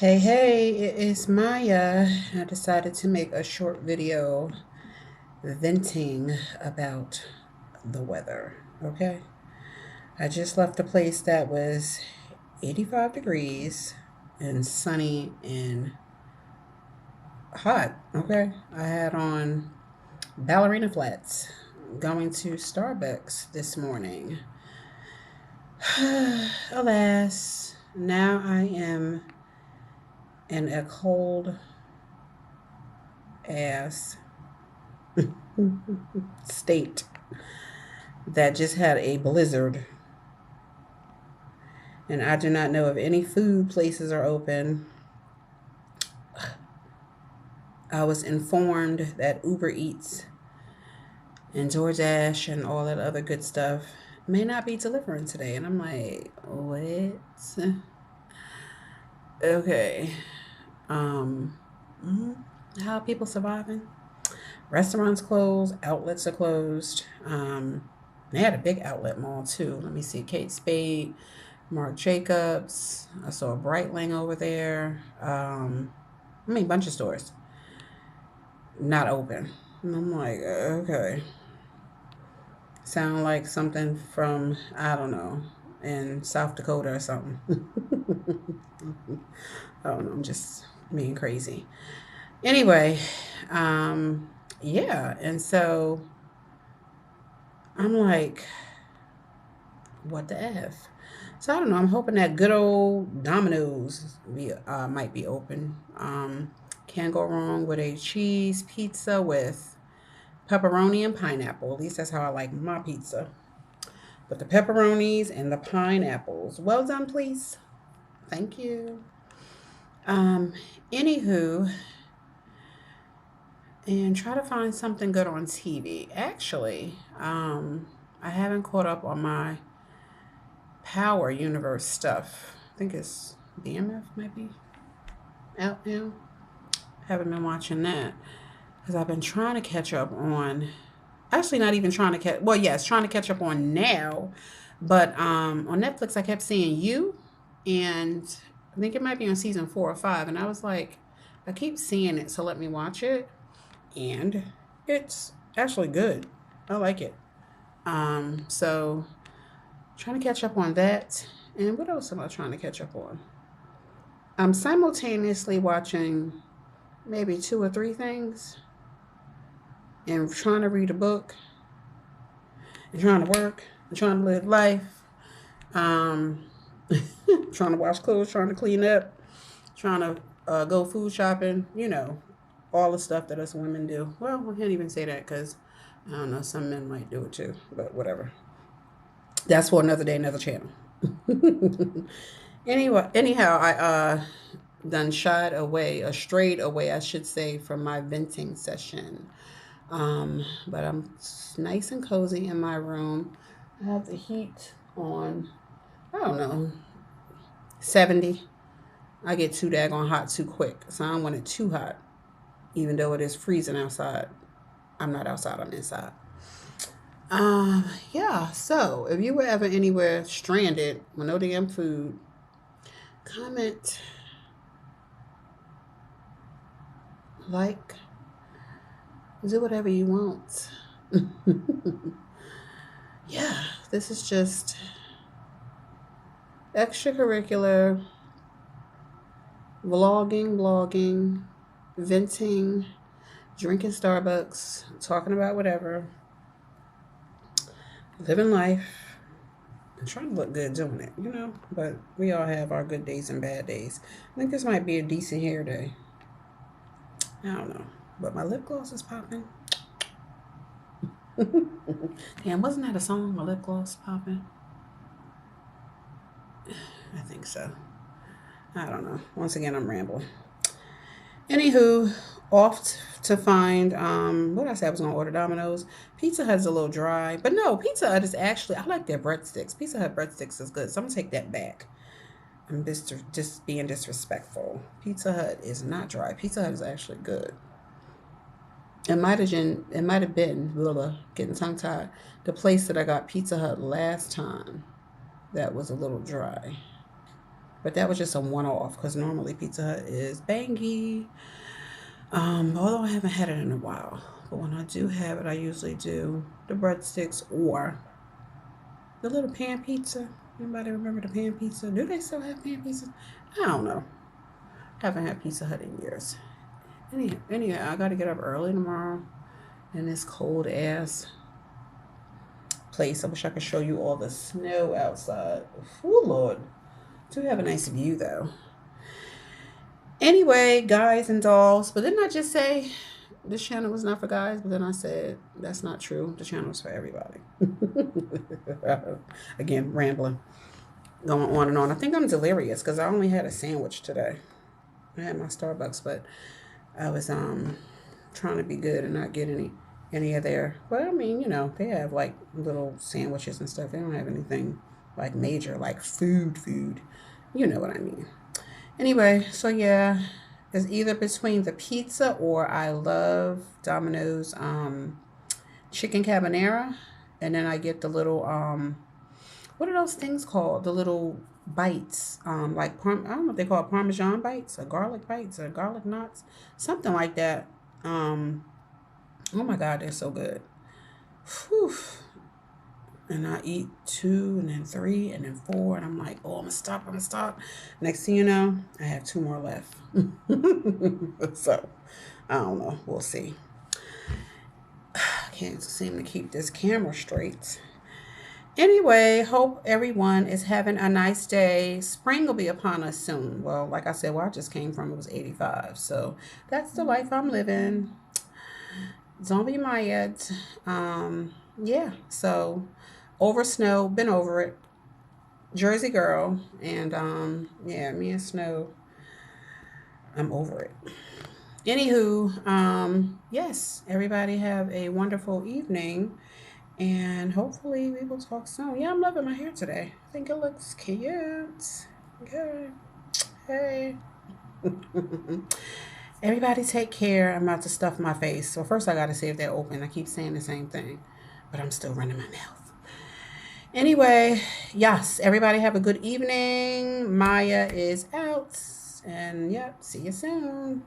Hey, it is Maya. I decided to make a short video venting about the weather. Okay. I just left a place that was 85 degrees and sunny and hot. Okay. I had on ballerina flats going to Starbucks this morning. Alas, now I am in a cold ass state that just had a blizzard, and I do not know if any food places are open. I was informed that Uber Eats and DoorDash and all that other good stuff may not be delivering today, and I'm like, what? Okay. Um, mhm. How are people surviving? Restaurants closed, outlets are closed. They had a big outlet mall too. Let me see, Kate Spade, Marc Jacobs. I saw a Breitling over there. A bunch of stores not open. And I'm like, okay. Sound like something from, I don't know, in South Dakota or something. I don't know, I'm just being crazy. Anyway, um, yeah, and so I'm like, what the F? So I don't know. I'm hoping that good old Domino's might be open. Can't go wrong with a cheese pizza with pepperoni and pineapple. At least that's how I like my pizza. With the pepperonis and the pineapples. Well done, please. Thank you. Um, Anywho, and try to find something good on TV. Actually, I haven't caught up on my Power Universe stuff. I think it's BMF maybe out now. Haven't been watching that because I've been trying to catch up on. Actually, not even trying to catch. Well, yes, trying to catch up on now, but on Netflix I kept seeing you, and I think it might be on season 4 or 5, and I was like, I keep seeing it, so let me watch it, and it's actually good. I like it. So trying to catch up on that, and what else am I trying to catch up on? I'm simultaneously watching maybe 2 or 3 things and trying to read a book and trying to work and trying to live life. Um, Trying to wash clothes, trying to clean up, trying to go food shopping, all the stuff that us women do. Well, I can't even say that because I don't know, some men might do it too, but whatever. That's for another day, another channel. Anyhow, I done shied away, or strayed away, I should say, from my venting session. But I'm nice and cozy in my room. I have the heat on, I don't know, 70. I get too daggone hot too quick, so I don't want it too hot, even though it is freezing outside. I'm not outside, I'm inside. Yeah, so if you were ever anywhere stranded with no damn food, comment, like, do whatever you want. Yeah, this is just extracurricular vlogging, blogging, venting, drinking Starbucks, talking about whatever, living life, and trying to look good doing it. But we all have our good days and bad days. I think this might be a decent hair day. I don't know. But my lip gloss is popping. Damn, wasn't that a song, my lip gloss popping? I think so. I don't know. Once again, I'm rambling. Anywho, to find what did I say? I was gonna order Domino's. Pizza Hut's a little dry, but no, Pizza Hut is actually, I like their breadsticks. Pizza Hut breadsticks is good, so I'm gonna take that back. I'm just being disrespectful. Pizza Hut is not dry. Pizza Hut is actually good. It might have been blah, blah, getting tongue tied. The place that I got Pizza Hut last time that was a little dry. But that was just a one-off because normally Pizza Hut is bangy. Although I haven't had it in a while. But when I do have it, I usually do the breadsticks or the little pan pizza. Anybody remember the pan pizza? Do they still have pan pizza? I don't know. Haven't had Pizza Hut in years. Anyhow, I gotta get up early tomorrow in this cold ass place. I wish I could show you all the snow outside. Oh Lord. Do have a nice view though. Anyway, guys and dolls. But didn't I just say this channel was not for guys? But then I said that's not true. The channel is for everybody. Again, rambling. Going on and on. I think I'm delirious because I only had a sandwich today. I had my Starbucks, but I was trying to be good and not get any of their. Well, I mean, they have like little sandwiches and stuff. They don't have anything like major, like food. You know what I mean. Anyway, so yeah, it's either between the pizza or I love Domino's chicken carbonara, and then I get the little what are those things called? The little bites, like I don't know if they call it Parmesan bites or garlic knots, something like that. Um, oh my God, they're so good. Whew. And I eat two and then three and then four, and I'm like, oh, I'm gonna stop. Next thing you know, I have two more left. So I don't know. We'll see. I can't seem to keep this camera straight. Anyway, hope everyone is having a nice day. Spring will be upon us soon. Well, like I said, where I just came from, it was 85. So that's the life I'm living. Don't be mad. Yeah, so over snow, been over it. Jersey girl. And yeah, me and snow, I'm over it. Anywho, yes, everybody have a wonderful evening. And hopefully we will talk soon. Yeah, I'm loving my hair today. I think it looks cute. Okay. Hey. Everybody take care. I'm about to stuff my face. So first I gotta see if they're open. I keep saying the same thing, but I'm still running my mouth. Anyway, yes, everybody have a good evening. Maya is out. And yep, see you soon.